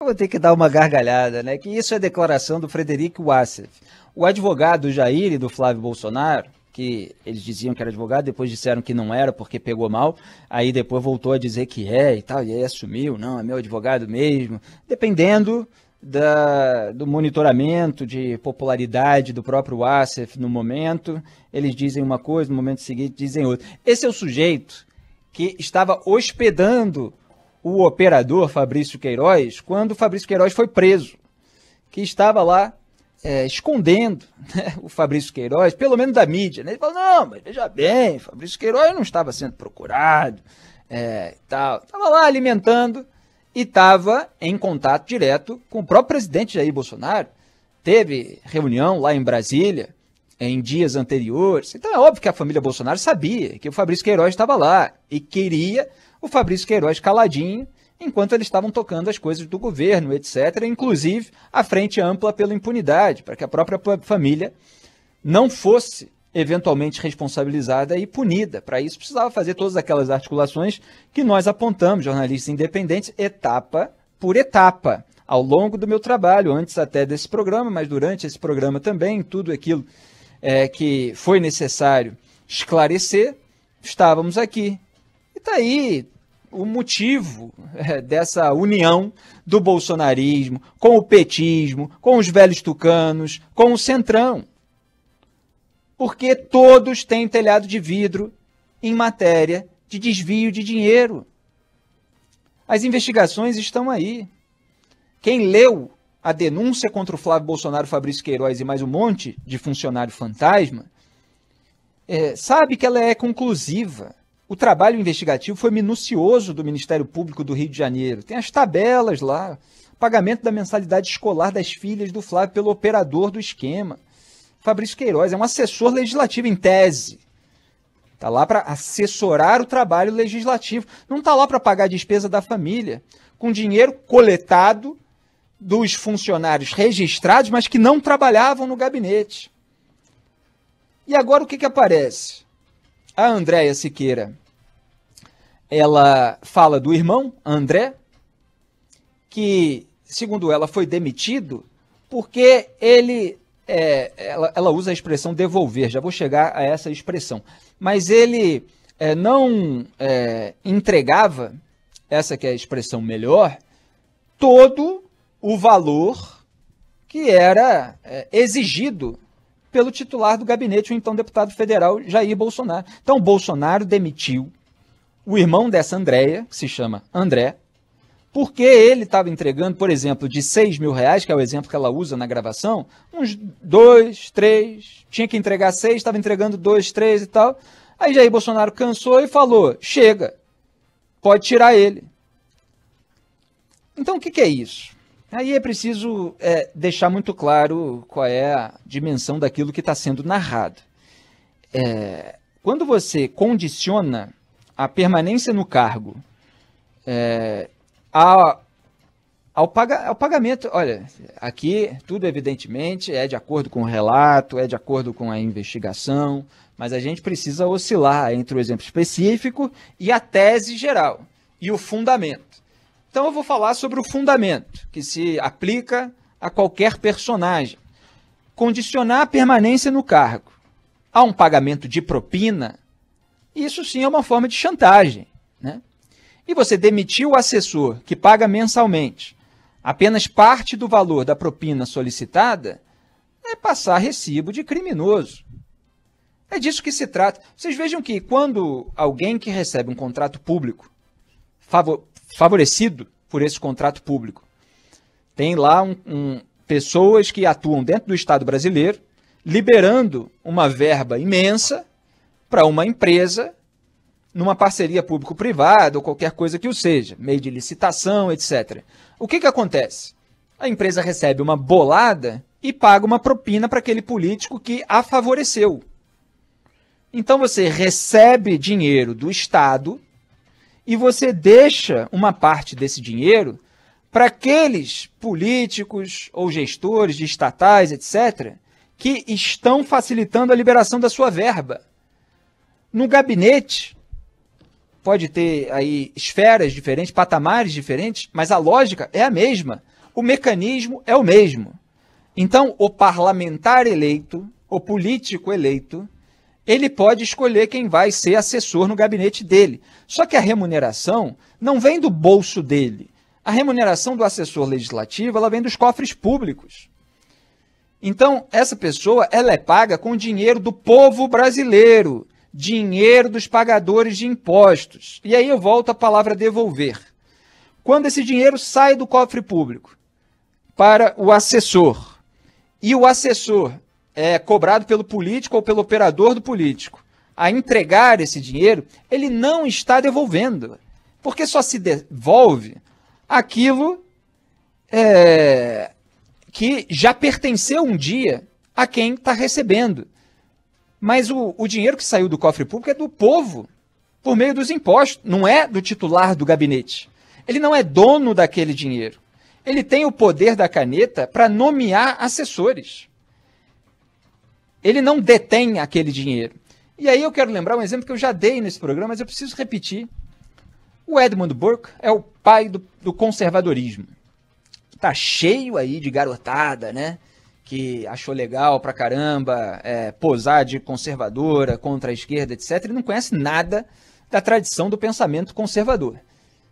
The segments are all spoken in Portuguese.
vou ter que dar uma gargalhada, né? Que isso é declaração do Frederico Wassef, o advogado do Jair e do Flávio Bolsonaro, que eles diziam que era advogado, depois disseram que não era porque pegou mal, aí depois voltou a dizer que é e tal, e aí assumiu, não, é meu advogado mesmo, dependendo do monitoramento de popularidade do próprio Wassef no momento, eles dizem uma coisa, no momento seguinte dizem outra. Esse é o sujeito que estava hospedando o operador Fabrício Queiroz quando o Fabrício Queiroz foi preso, que estava lá escondendo, né, o Fabrício Queiroz, pelo menos da mídia. Né? Ele falou, não, mas veja bem, Fabrício Queiroz não estava sendo procurado, tal. Estava lá alimentando e estava em contato direto com o próprio presidente Jair Bolsonaro. Teve reunião lá em Brasília em dias anteriores. Então é óbvio que a família Bolsonaro sabia que o Fabrício Queiroz estava lá e queria o Fabrício Queiroz caladinho enquanto eles estavam tocando as coisas do governo, etc., inclusive a Frente Ampla pela Impunidade, para que a própria família não fosse eventualmente responsabilizada e punida. Para isso precisava fazer todas aquelas articulações que nós apontamos, jornalistas independentes, etapa por etapa, ao longo do meu trabalho, antes até desse programa, mas durante esse programa também, tudo aquilo que foi necessário esclarecer, estávamos aqui. E está aí o motivo dessa união do bolsonarismo com o petismo, com os velhos tucanos, com o centrão. Porque todos têm telhado de vidro em matéria de desvio de dinheiro. As investigações estão aí. Quem leu a denúncia contra o Flávio Bolsonaro, Fabrício Queiroz e mais um monte de funcionário fantasma, sabe que ela é conclusiva. O trabalho investigativo foi minucioso do Ministério Público do Rio de Janeiro. Tem as tabelas lá, pagamento da mensalidade escolar das filhas do Flávio pelo operador do esquema. Fabrício Queiroz é um assessor legislativo em tese. Está lá para assessorar o trabalho legislativo. Não está lá para pagar a despesa da família, com dinheiro coletado dos funcionários registrados, mas que não trabalhavam no gabinete. E agora o que aparece? A Andréia Siqueira, ela fala do irmão, André, que, segundo ela, foi demitido porque ela usa a expressão devolver, já vou chegar a essa expressão, mas ele não entregava, essa que é a expressão melhor, todo o valor que era exigido pelo titular do gabinete, o então deputado federal Jair Bolsonaro. Então, Bolsonaro demitiu o irmão dessa Andréia, que se chama André, porque ele estava entregando, por exemplo, de R$6.000, que é o exemplo que ela usa na gravação, uns 2, 3, tinha que entregar 6, estava entregando 2, 3 e tal. Aí Jair Bolsonaro cansou e falou, chega, pode tirar ele. Então, o que é isso? Aí é preciso deixar muito claro qual é a dimensão daquilo que está sendo narrado. Quando você condiciona a permanência no cargo ao pagamento, olha, aqui tudo evidentemente é de acordo com o relato, é de acordo com a investigação, mas a gente precisa oscilar entre o exemplo específico e a tese geral, e o fundamento. Então eu vou falar sobre o fundamento, que se aplica a qualquer personagem. Condicionar a permanência no cargo a um pagamento de propina, isso sim é uma forma de chantagem, né? E você demitir o assessor que paga mensalmente apenas parte do valor da propina solicitada é passar recibo de criminoso. É disso que se trata. Vocês vejam que quando alguém que recebe um contrato público favorecido por esse contrato público. Tem lá pessoas que atuam dentro do Estado brasileiro, liberando uma verba imensa para uma empresa numa parceria público-privada ou qualquer coisa que o seja, meio de licitação, etc. O que acontece? A empresa recebe uma bolada e paga uma propina para aquele político que a favoreceu. Então você recebe dinheiro do Estado e você deixa uma parte desse dinheiro para aqueles políticos ou gestores de estatais, etc., que estão facilitando a liberação da sua verba. No gabinete, pode ter aí esferas diferentes, patamares diferentes, mas a lógica é a mesma. o mecanismo é o mesmo. Então, o parlamentar eleito, o político eleito, ele pode escolher quem vai ser assessor no gabinete dele. Só que a remuneração não vem do bolso dele. A remuneração do assessor legislativo, ela vem dos cofres públicos. Então, essa pessoa, ela é paga com dinheiro do povo brasileiro, dinheiro dos pagadores de impostos. E aí eu volto à palavra devolver. Quando esse dinheiro sai do cofre público para o assessor, e o assessor é cobrado pelo político ou pelo operador do político a entregar esse dinheiro, ele não está devolvendo, porque só se devolve aquilo que já pertenceu um dia a quem está recebendo. Mas o dinheiro que saiu do cofre público é do povo, por meio dos impostos, não é do titular do gabinete. Ele não é dono daquele dinheiro. Ele tem o poder da caneta para nomear assessores. Ele não detém aquele dinheiro. E aí eu quero lembrar um exemplo que eu já dei nesse programa, mas eu preciso repetir. O Edmund Burke é o pai do conservadorismo. Tá cheio aí de garotada, né? Que achou legal pra caramba posar de conservadora contra a esquerda, etc. E não conhece nada da tradição do pensamento conservador.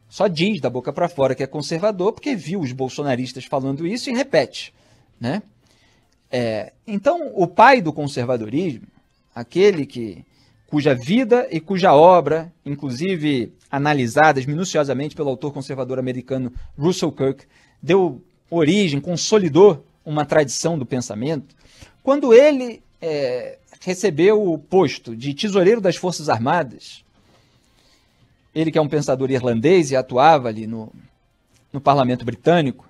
Só diz da boca para fora que é conservador porque viu os bolsonaristas falando isso e repete, né? Então, o pai do conservadorismo, aquele cuja vida e cuja obra, inclusive analisadas minuciosamente pelo autor conservador americano Russell Kirk, deu origem, consolidou uma tradição do pensamento, quando ele recebeu o posto de tesoureiro das Forças Armadas, ele que é um pensador irlandês e atuava ali no parlamento britânico,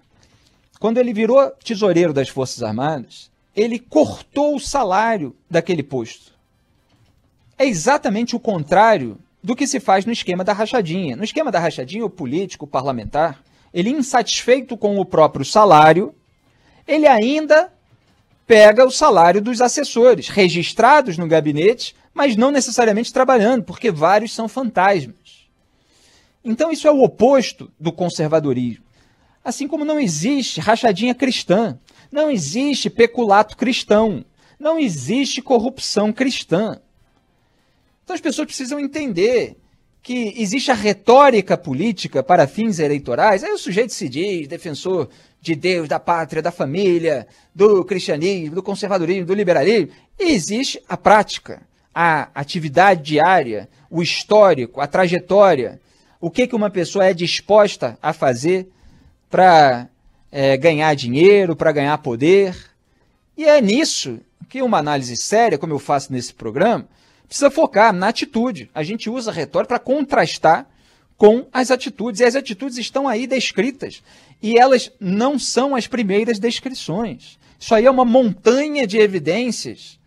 quando ele virou tesoureiro das Forças Armadas, ele cortou o salário daquele posto. É exatamente o contrário do que se faz no esquema da rachadinha. No esquema da rachadinha, o político, o parlamentar, ele insatisfeito com o próprio salário, ele ainda pega o salário dos assessores, registrados no gabinete, mas não necessariamente trabalhando, porque vários são fantasmas. Então isso é o oposto do conservadorismo. Assim como não existe rachadinha cristã, não existe peculato cristão, não existe corrupção cristã. Então as pessoas precisam entender que existe a retórica política para fins eleitorais. Aí o sujeito se diz defensor de Deus, da pátria, da família, do cristianismo, do conservadorismo, do liberalismo. E existe a prática, a atividade diária, o histórico, a trajetória, o que uma pessoa é disposta a fazer para ganhar dinheiro, para ganhar poder. E é nisso que uma análise séria, como eu faço nesse programa, precisa focar na atitude. A gente usa a retórica para contrastar com as atitudes. E as atitudes estão aí descritas. E elas não são as primeiras descrições. Isso aí é uma montanha de evidências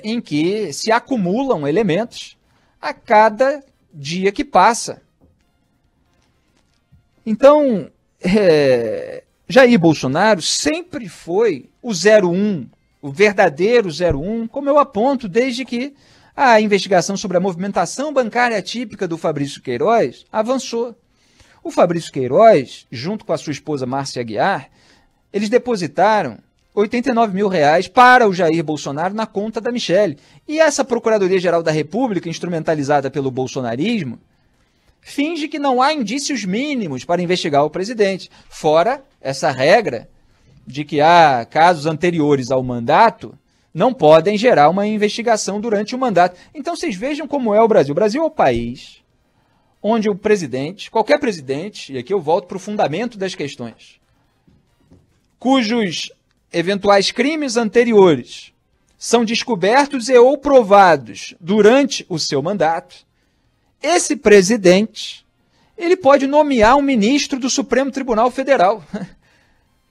em que se acumulam elementos a cada dia que passa. Então, Jair Bolsonaro sempre foi o 01, o verdadeiro 01, como eu aponto desde que a investigação sobre a movimentação bancária atípica do Fabrício Queiroz avançou. O Fabrício Queiroz, junto com a sua esposa Márcia Aguiar, eles depositaram R$89 mil para o Jair Bolsonaro na conta da Michelle. E essa Procuradoria-Geral da República, instrumentalizada pelo bolsonarismo, finge que não há indícios mínimos para investigar o presidente. Fora essa regra de que há casos anteriores ao mandato não podem gerar uma investigação durante o mandato. Então vocês vejam como é o Brasil. O Brasil é o país onde o presidente, qualquer presidente, e aqui eu volto para o fundamento das questões, cujos eventuais crimes anteriores são descobertos e ou provados durante o seu mandato, esse presidente, ele pode nomear um ministro do Supremo Tribunal Federal,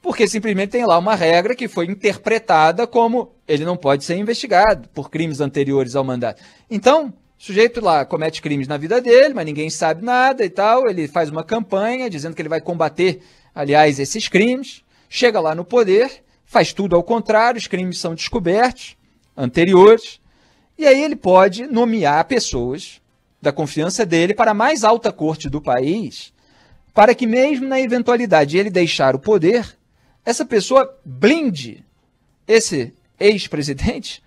porque simplesmente tem lá uma regra que foi interpretada como ele não pode ser investigado por crimes anteriores ao mandato. Então, o sujeito lá comete crimes na vida dele, mas ninguém sabe nada e tal, ele faz uma campanha dizendo que ele vai combater, aliás, esses crimes, chega lá no poder, faz tudo ao contrário, os crimes são descobertos, anteriores, e aí ele pode nomear pessoas da confiança dele para a mais alta corte do país para que mesmo na eventualidade de ele deixar o poder, essa pessoa blinde esse ex-presidente,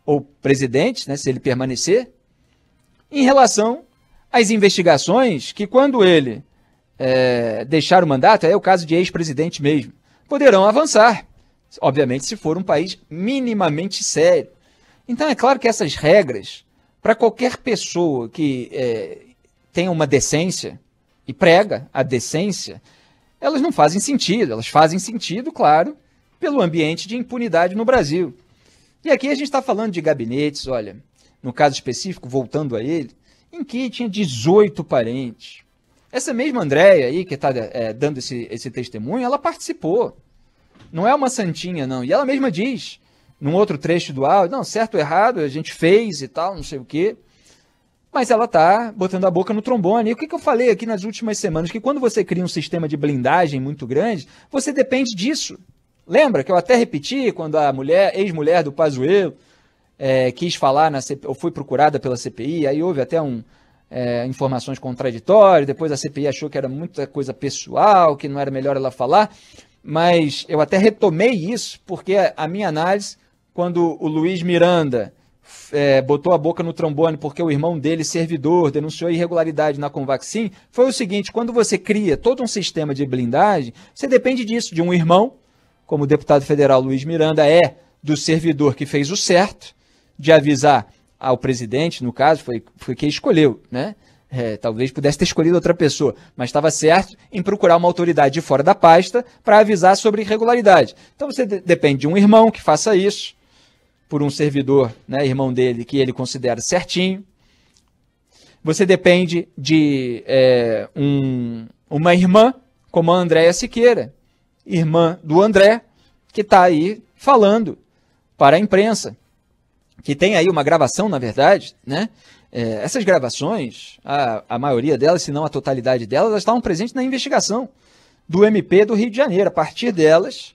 ou presidente, né, se ele permanecer, em relação às investigações que, quando ele deixar o mandato, é o caso de ex-presidente mesmo, poderão avançar, obviamente se for um país minimamente sério. Então é claro que essas regras, para qualquer pessoa que tenha uma decência e prega a decência, elas não fazem sentido. Elas fazem sentido, claro, pelo ambiente de impunidade no Brasil. E aqui a gente está falando de gabinetes, olha, no caso específico, voltando a ele, em que tinha 18 parentes. Essa mesma Andréia aí, que está dando esse testemunho, ela participou. Não é uma santinha, não. E ela mesma diz, num outro trecho do áudio, não, certo ou errado, a gente fez e tal, não sei o quê. Mas ela está botando a boca no trombone. E o que eu falei aqui nas últimas semanas? Que quando você cria um sistema de blindagem muito grande, você depende disso. Lembra que eu até repeti quando a ex-mulher do Pazuello quis falar, ou foi procurada pela CPI, aí houve até informações contraditórias, depois a CPI achou que era muita coisa pessoal, que não era melhor ela falar, mas eu até retomei isso, porque a minha análise, quando o Luiz Miranda botou a boca no trombone porque o irmão dele, servidor, denunciou irregularidade na Convaxin, foi o seguinte: quando você cria todo um sistema de blindagem, você depende disso, de um irmão, como o deputado federal Luiz Miranda do servidor que fez o certo, de avisar ao presidente, no caso, foi quem escolheu, né? Talvez pudesse ter escolhido outra pessoa, mas estava certo em procurar uma autoridade de fora da pasta para avisar sobre irregularidade. Então você depende de um irmão que faça isso, por um servidor, né, irmão dele, que ele considera certinho. Você depende de uma irmã, como a Andréia Siqueira, irmã do André, que está aí falando para a imprensa, que tem aí uma gravação, na verdade, né? Essas gravações, a maioria delas, se não a totalidade delas, elas estavam presentes na investigação do MP do Rio de Janeiro. A partir delas,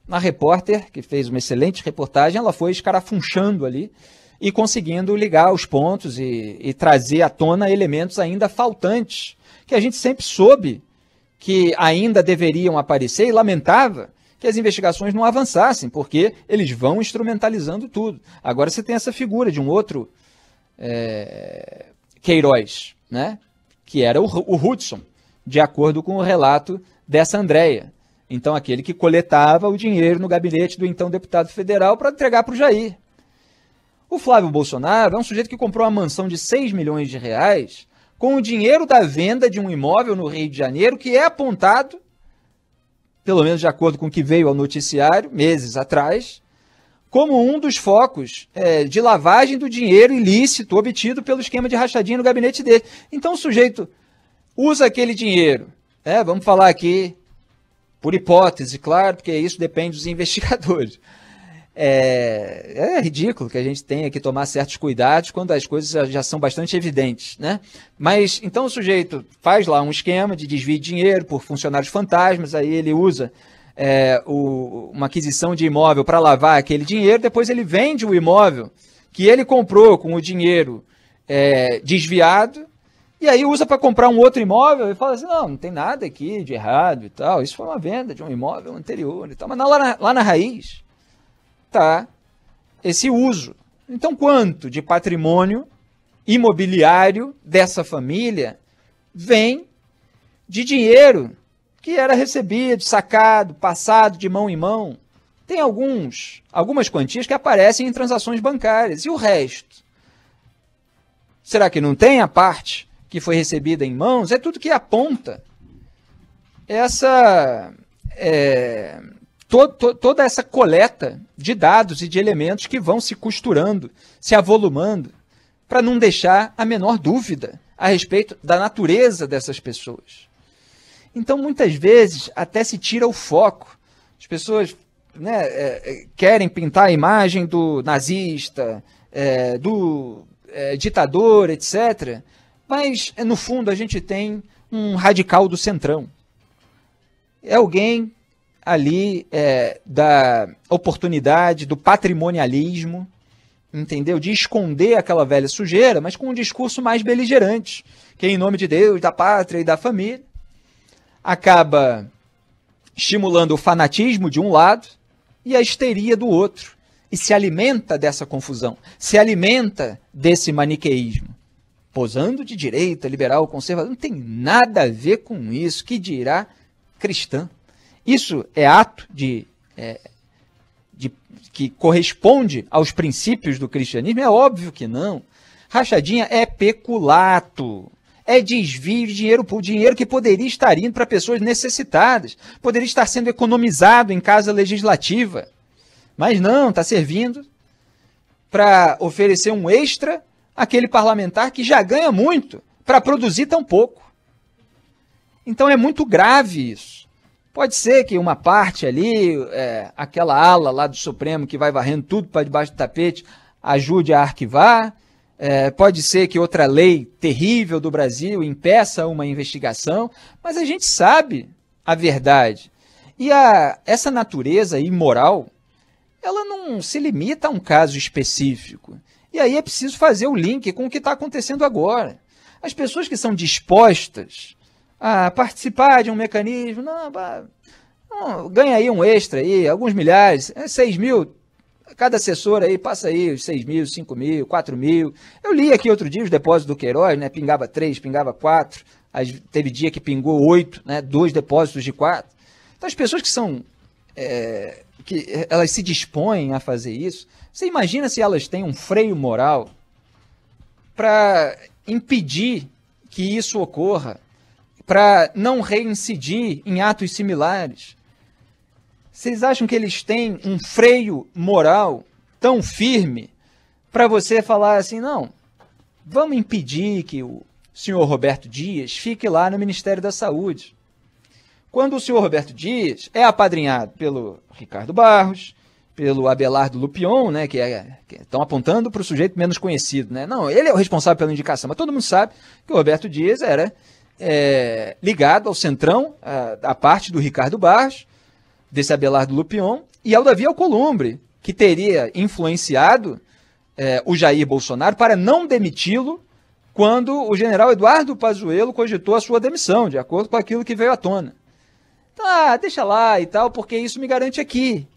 a repórter, que fez uma excelente reportagem, ela foi escarafunchando ali e conseguindo ligar os pontos e trazer à tona elementos ainda faltantes, que a gente sempre soube que ainda deveriam aparecer e lamentava que as investigações não avançassem, porque eles vão instrumentalizando tudo. Agora você tem essa figura de um outro Queiroz, né? Que era o Hudson, de acordo com o relato dessa Andréia. Então, aquele que coletava o dinheiro no gabinete do então deputado federal para entregar para o Jair. O Flávio Bolsonaro é um sujeito que comprou uma mansão de 6 milhões de reais com o dinheiro da venda de um imóvel no Rio de Janeiro, que é apontado, pelo menos de acordo com o que veio ao noticiário, meses atrás, como um dos focos de lavagem do dinheiro ilícito obtido pelo esquema de rachadinha no gabinete dele. Então o sujeito usa aquele dinheiro, vamos falar aqui, por hipótese, claro, porque isso depende dos investigadores. É ridículo que a gente tenha que tomar certos cuidados quando as coisas já são bastante evidentes, né? Mas, então, o sujeito faz lá um esquema de desvio de dinheiro por funcionários fantasmas, aí ele usa uma aquisição de imóvel para lavar aquele dinheiro, depois ele vende o imóvel que ele comprou com o dinheiro desviado, e aí usa para comprar um outro imóvel e fala assim, não tem nada aqui de errado e tal, isso foi uma venda de um imóvel anterior e tal, mas lá na raiz está esse uso. Então, quanto de patrimônio imobiliário dessa família vem de dinheiro que era recebido, sacado, passado de mão em mão? Tem algumas quantias que aparecem em transações bancárias. E o resto? Será que não tem a parte que foi recebida em mãos? É tudo que aponta toda essa coleta de dados e de elementos que vão se costurando, se avolumando, para não deixar a menor dúvida a respeito da natureza dessas pessoas. Então, muitas vezes, até se tira o foco. As pessoas querem pintar a imagem do nazista, do ditador, etc. Mas, no fundo, a gente tem um radical do centrão. É alguém ali da oportunidade, do patrimonialismo, entendeu? De esconder aquela velha sujeira, mas com um discurso mais beligerante, que é em nome de Deus, da pátria e da família. acaba estimulando o fanatismo de um lado e a histeria do outro. E se alimenta dessa confusão, se alimenta desse maniqueísmo. Posando de direita, liberal, conservador, não tem nada a ver com isso, que dirá cristã. Isso é ato que corresponde aos princípios do cristianismo? É óbvio que não. Rachadinha é peculato, é desvio de dinheiro público, dinheiro que poderia estar indo para pessoas necessitadas, poderia estar sendo economizado em casa legislativa. Mas não, está servindo para oferecer um extra àquele parlamentar que já ganha muito para produzir tão pouco. Então é muito grave isso. Pode ser que uma parte ali, aquela ala lá do Supremo que vai varrendo tudo para debaixo do tapete, ajude a arquivar. Pode ser que outra lei terrível do Brasil impeça uma investigação, mas a gente sabe a verdade. E essa natureza imoral, ela não se limita a um caso específico. E aí é preciso fazer o link com o que está acontecendo agora. As pessoas que são dispostas a participar de um mecanismo, ganha aí um extra, aí, alguns milhares, 6 mil, cada assessor aí passa aí os 6 mil, 5 mil, 4 mil. Eu li aqui outro dia os depósitos do Queiroz, né? Pingava 3, pingava 4, teve dia que pingou 8, né? 2 depósitos de 4. Então as pessoas que são... que elas se dispõem a fazer isso, você imagina se elas têm um freio moral para impedir que isso ocorra, para não reincidir em atos similares. Vocês acham que eles têm um freio moral tão firme para você falar assim, não, vamos impedir que o senhor Roberto Dias fique lá no Ministério da Saúde? Quando o senhor Roberto Dias é apadrinhado pelo Ricardo Barros, pelo Abelardo Lupion, né, que estão apontando para o sujeito menos conhecido, né? Não, ele é o responsável pela indicação, mas todo mundo sabe que o Roberto Dias era ligado ao Centrão, a parte do Ricardo Barros, desse Abelardo Lupion, e ao Davi Alcolumbre, que teria influenciado o Jair Bolsonaro para não demiti-lo quando o general Eduardo Pazuello cogitou a sua demissão, de acordo com aquilo que veio à tona. Tá, deixa lá e tal, porque isso me garante aqui.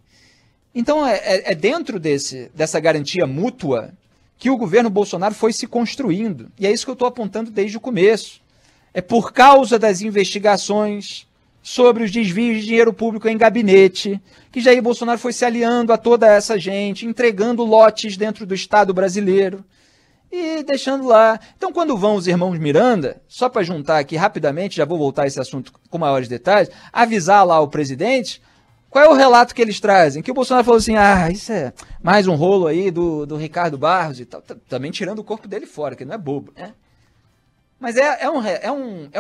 Então, é dentro dessa garantia mútua que o governo Bolsonaro foi se construindo. E é isso que eu estou apontando desde o começo. É por causa das investigações sobre os desvios de dinheiro público em gabinete que Jair Bolsonaro foi se aliando a toda essa gente, entregando lotes dentro do Estado brasileiro e deixando lá. Então, quando vão os irmãos Miranda, só para juntar aqui rapidamente, já vou voltar a esse assunto com maiores detalhes, avisar lá o presidente, qual é o relato que eles trazem? Que o Bolsonaro falou assim, isso é mais um rolo aí do Ricardo Barros e tal, também tirando o corpo dele fora, que não é bobo, né? Mas é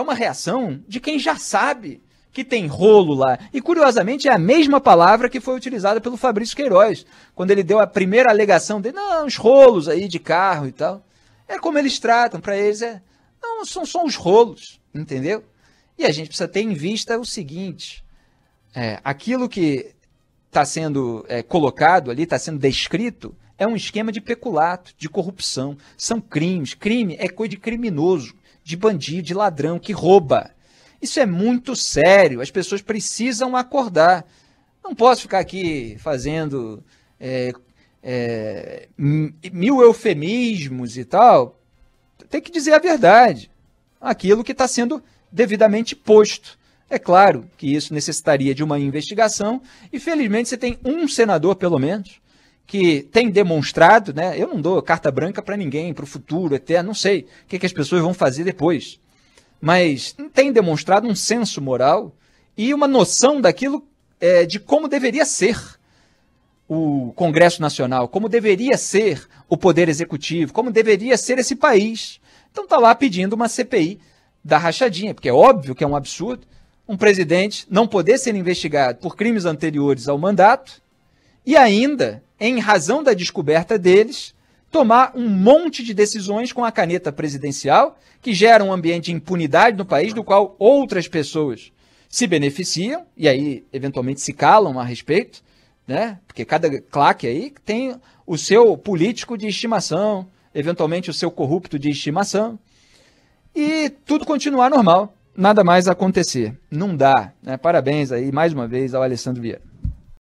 uma reação de quem já sabe que tem rolo lá. E, curiosamente, é a mesma palavra que foi utilizada pelo Fabrício Queiroz, quando ele deu a primeira alegação dele, não, os rolos aí de carro e tal. É como eles tratam, para eles não, são só os rolos, entendeu? E a gente precisa ter em vista o seguinte, aquilo que está sendo colocado ali, está sendo descrito, é um esquema de peculato, de corrupção. São crimes. Crime é coisa de criminoso, de bandido, de ladrão, que rouba. Isso é muito sério, as pessoas precisam acordar. Não posso ficar aqui fazendo mil eufemismos e tal. Tem que dizer a verdade, aquilo que está sendo devidamente posto. É claro que isso necessitaria de uma investigação e, felizmente, você tem um senador, pelo menos, que tem demonstrado, né? Eu não dou carta branca para ninguém, para o futuro eterno, não sei o que as pessoas vão fazer depois. Mas tem demonstrado um senso moral e uma noção daquilo de como deveria ser o Congresso Nacional, como deveria ser o Poder Executivo, como deveria ser esse país. Então está lá pedindo uma CPI da rachadinha, porque é óbvio que é um absurdo um presidente não poder ser investigado por crimes anteriores ao mandato e ainda, em razão da descoberta deles, tomar um monte de decisões com a caneta presidencial que gera um ambiente de impunidade no país do qual outras pessoas se beneficiam e aí eventualmente se calam a respeito, né? Porque cada claque aí tem o seu político de estimação, eventualmente o seu corrupto de estimação, e tudo continuar normal nada mais acontecer. Não dá. Né? Parabéns aí, mais uma vez, ao Alessandro Vieira.